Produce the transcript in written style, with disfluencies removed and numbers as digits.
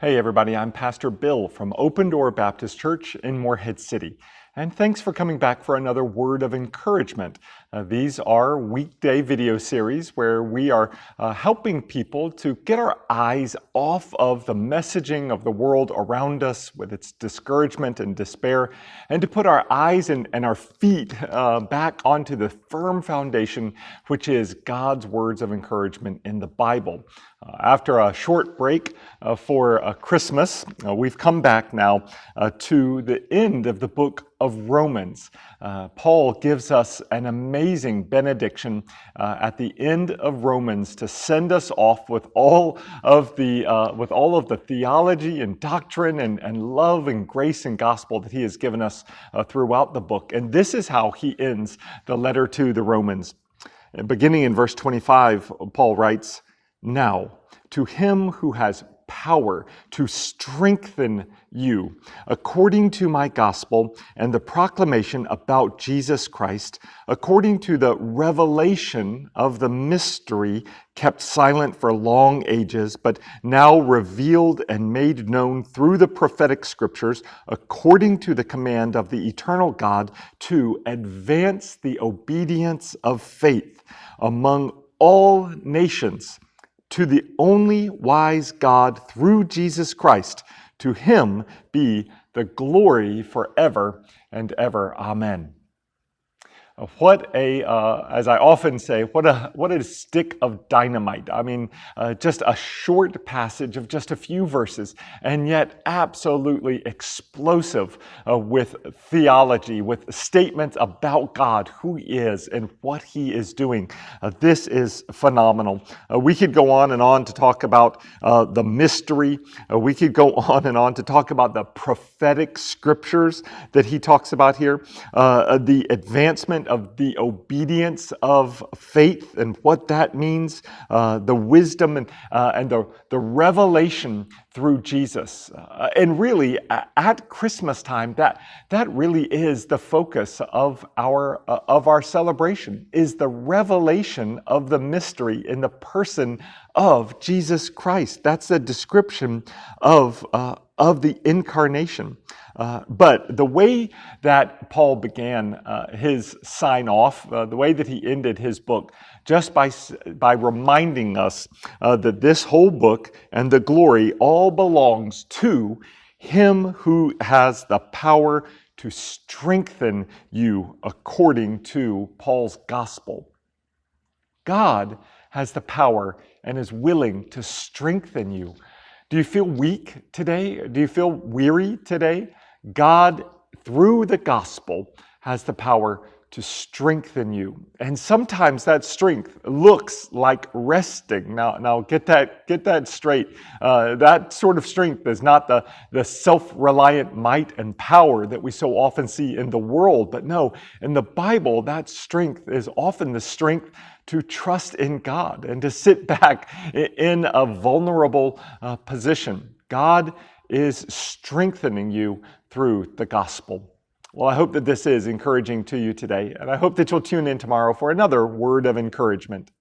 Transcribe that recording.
Hey everybody, I'm Pastor Bill from Open Door Baptist Church in Morehead City. And thanks for coming back for another word of encouragement. These are weekday video series where we are helping people to get our eyes off of the messaging of the world around us with its discouragement and despair, and to put our eyes and our feet back onto the firm foundation, which is God's words of encouragement in the Bible. After a short break for Christmas, we've come back now to the end of the book of Romans. Paul gives us an amazing benediction at the end of Romans to send us off with all of the theology and doctrine and love and grace and gospel that he has given us throughout the book. And this is how he ends the letter to the Romans. Beginning in verse 25, Paul writes, "Now, to him who has power to strengthen you, according to my gospel and the proclamation about Jesus Christ, according to the revelation of the mystery kept silent for long ages, but now revealed and made known through the prophetic scriptures, according to the command of the eternal God, to advance the obedience of faith among all nations, to the only wise God through Jesus Christ. To him be the glory forever and ever. Amen." As I often say, what a stick of dynamite. I mean, just a short passage of just a few verses, and yet absolutely explosive with theology, with statements about God, who he is, and what he is doing. This is phenomenal. We could go on and on to talk about the mystery. We could go on to talk about the prophetic scriptures that he talks about here, the advancement of the obedience of faith and what that means, the wisdom and the revelation through Jesus. And really, at Christmas time, that really is the focus of our celebration, is the revelation of the mystery in the person of Jesus Christ. That's the description of the incarnation. But the way that Paul began his sign off, the way that he ended his book, just by reminding us that this whole book and the glory all belongs to him who has the power to strengthen you according to Paul's gospel. God has the power and is willing to strengthen you. Do you feel weak today? Do you feel weary today? God, through the gospel, has the power to strengthen you. And sometimes that strength looks like resting. Now get that straight. That sort of strength is not the self-reliant might and power that we so often see in the world. But no, in the Bible, that strength is often the strength to trust in God and to sit back in a vulnerable position. God is strengthening you through the gospel. Well, I hope that this is encouraging to you today, and I hope that you'll tune in tomorrow for another word of encouragement.